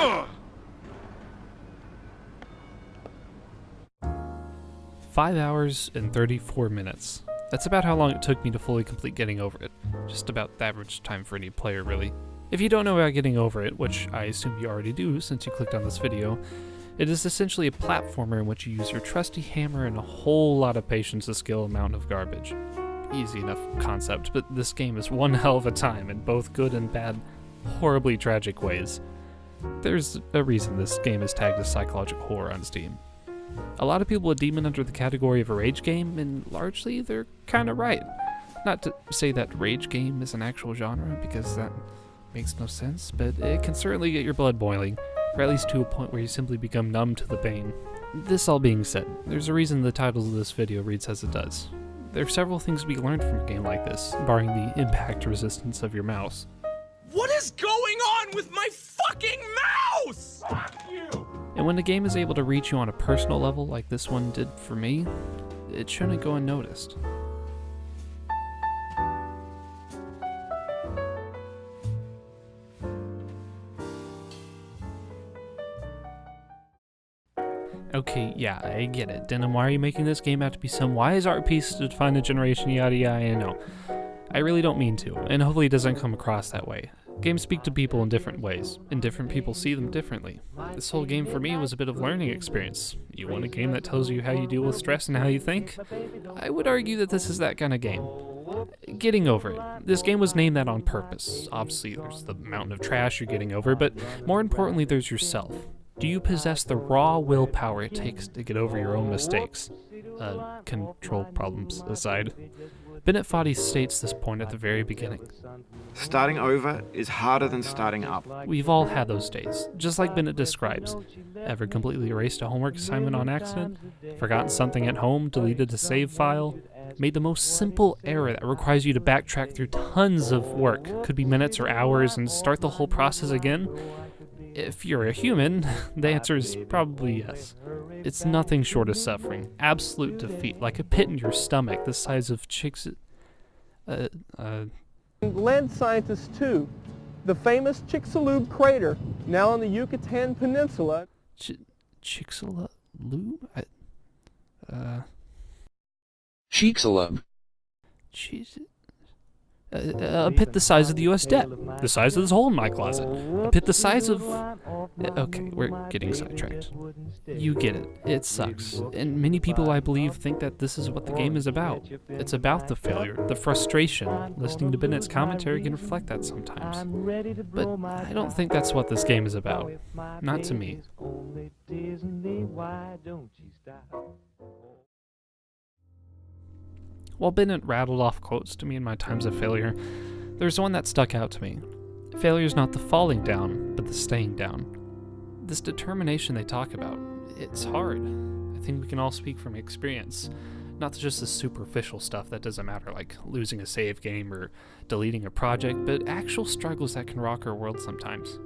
Ugh. 5 hours and 34 minutes. That's about how long it took me to fully complete Getting Over It. Just about the average time for any player, really. If you don't know about Getting Over It, which I assume you already do since you clicked on this video, it is essentially a platformer in which you use your trusty hammer and a whole lot of patience to scale a mountain of garbage. Easy enough concept, but this game is one hell of a time in both good and bad, horribly tragic ways. There's a reason this game is tagged as psychological horror on Steam. A lot of people would deem it under the category of a rage game, and largely they're kinda right. Not to say that rage game is an actual genre, because that makes no sense, but it can certainly get your blood boiling, or at least to a point where you simply become numb to the pain. This all being said, there's a reason the title of this video reads as it does. There are several things to be learned from a game like this, barring the impact resistance of your mouse. What is going on with my fucking mouse? Fuck you! And when a game is able to reach you on a personal level like this one did for me, it shouldn't go unnoticed. Okay, yeah, I get it. Denim, why are you making this game out to be some wise art piece to define a generation, yada yada, I know. I really don't mean to, and hopefully it doesn't come across that way. Games speak to people in different ways, and different people see them differently. This whole game for me was a bit of learning experience. You want a game that tells you how you deal with stress and how you think? I would argue that this is that kind of game. Getting Over It. This game was named that on purpose. Obviously there's the mountain of trash you're getting over, but more importantly there's yourself. Do you possess the raw willpower it takes to get over your own mistakes? Control problems aside. Bennett Foddy states this point at the very beginning. Starting over is harder than starting up. We've all had those days, just like Bennett describes. Ever completely erased a homework assignment on accident? Forgotten something at home, deleted a save file? Made the most simple error that requires you to backtrack through tons of work, could be minutes or hours, and start the whole process again? If you're a human, the answer is probably yes. It's nothing short of suffering, absolute defeat, like a pit in your stomach the size of Led scientists to the famous Chicxulub crater, now on the Yucatan Peninsula. Chicxulub? Chicxulub. A pit the size of the US debt. The size of this hole in my closet. A pit the size of... Okay, we're getting sidetracked. You get it. It sucks. And many people, I believe, think that this is what the game is about. It's about the failure, the frustration. Listening to Bennett's commentary can reflect that sometimes. But I don't think that's what this game is about. Not to me. While Bennett rattled off quotes to me in my times of failure, there's one that stuck out to me. Failure's not the falling down, but the staying down. This determination they talk about, it's hard. I think we can all speak from experience. Not just the superficial stuff that doesn't matter, like losing a save game or deleting a project, but actual struggles that can rock our world sometimes.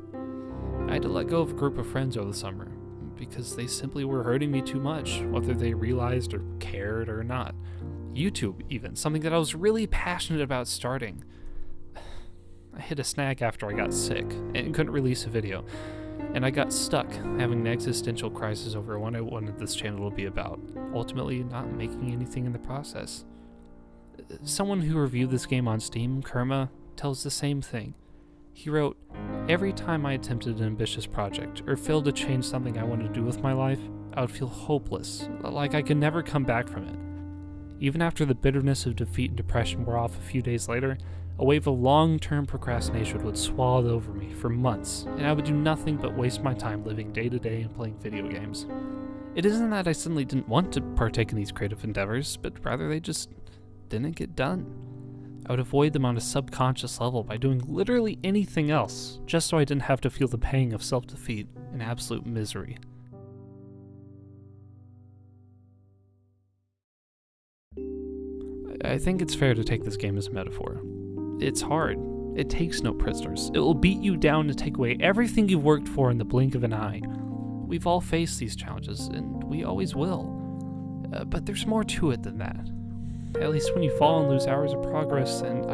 I had to let go of a group of friends over the summer, because they simply were hurting me too much, whether they realized or cared or not. YouTube, even, something that I was really passionate about starting. I hit a snag after I got sick and couldn't release a video, and I got stuck having an existential crisis over what I wanted this channel to be about, ultimately not making anything in the process. Someone who reviewed this game on Steam, Kerma, tells the same thing. He wrote, "Every time I attempted an ambitious project or failed to change something I wanted to do with my life, I would feel hopeless, like I could never come back from it. Even after the bitterness of defeat and depression wore off a few days later, a wave of long-term procrastination would swallow over me for months, and I would do nothing but waste my time living day to day and playing video games. It isn't that I suddenly didn't want to partake in these creative endeavors, but rather they just didn't get done. I would avoid them on a subconscious level by doing literally anything else, just so I didn't have to feel the pang of self-defeat and absolute misery." I think it's fair to take this game as a metaphor. It's hard. It takes no prisoners. It will beat you down to take away everything you've worked for in the blink of an eye. We've all faced these challenges, and we always will. But there's more to it than that. At least when you fall and lose hours of progress, and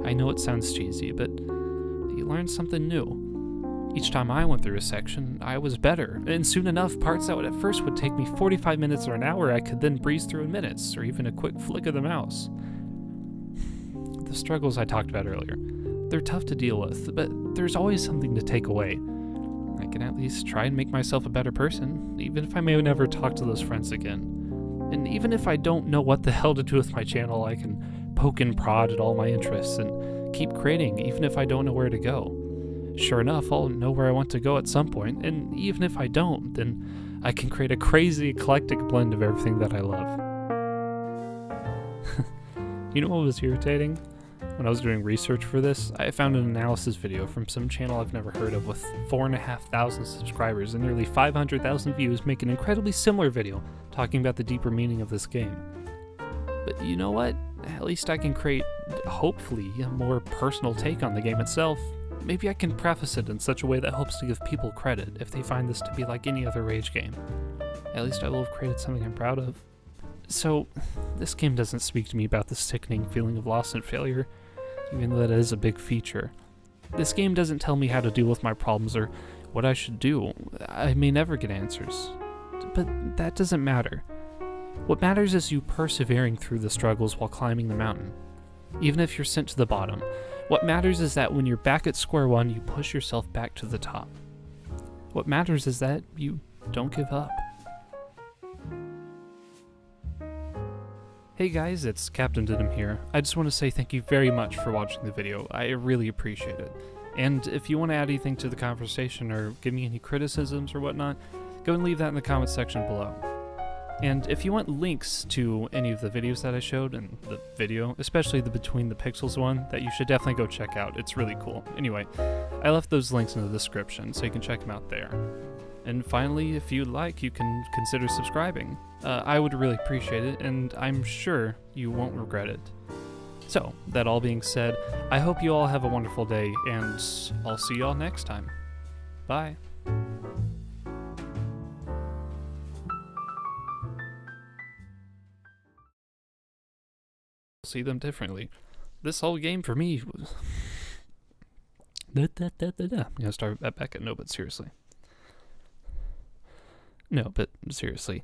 I know it sounds cheesy, but you learn something new. Each time I went through a section, I was better, and soon enough, parts that would at first would take me 45 minutes or an hour, I could then breeze through in minutes, or even a quick flick of the mouse. The struggles I talked about earlier, they're tough to deal with, but there's always something to take away. I can at least try and make myself a better person, even if I may never talk to those friends again. And even if I don't know what the hell to do with my channel, I can poke and prod at all my interests and keep creating, even if I don't know where to go. Sure enough, I'll know where I want to go at some point, and even if I don't, then I can create a crazy eclectic blend of everything that I love. You know what was irritating? When I was doing research for this, I found an analysis video from some channel I've never heard of with 4,500 subscribers and nearly 500,000 views make an incredibly similar video talking about the deeper meaning of this game. But you know what? At least I can create, hopefully, a more personal take on the game itself. Maybe I can preface it in such a way that helps to give people credit if they find this to be like any other Rage game. At least I will have created something I'm proud of. So, this game doesn't speak to me about the sickening feeling of loss and failure, even though that is a big feature. This game doesn't tell me how to deal with my problems or what I should do. I may never get answers. But that doesn't matter. What matters is you persevering through the struggles while climbing the mountain. Even if you're sent to the bottom, what matters is that when you're back at square one, you push yourself back to the top. What matters is that you don't give up. Hey guys, it's Captain Denim here. I just want to say thank you very much for watching the video. I really appreciate it. And if you want to add anything to the conversation or give me any criticisms or whatnot, go and leave that in the comments section below. And if you want links to any of the videos that I showed in the video, especially the Between the Pixels one, that you should definitely go check out. It's really cool. Anyway, I left those links in the description, so you can check them out there. And finally, if you'd like, you can consider subscribing. I would really appreciate it, and I'm sure you won't regret it. So, that all being said, I hope you all have a wonderful day, and I'll see y'all next time. Bye. See them differently. This whole game for me was... I'm gonna start back at no, but seriously. No, but seriously.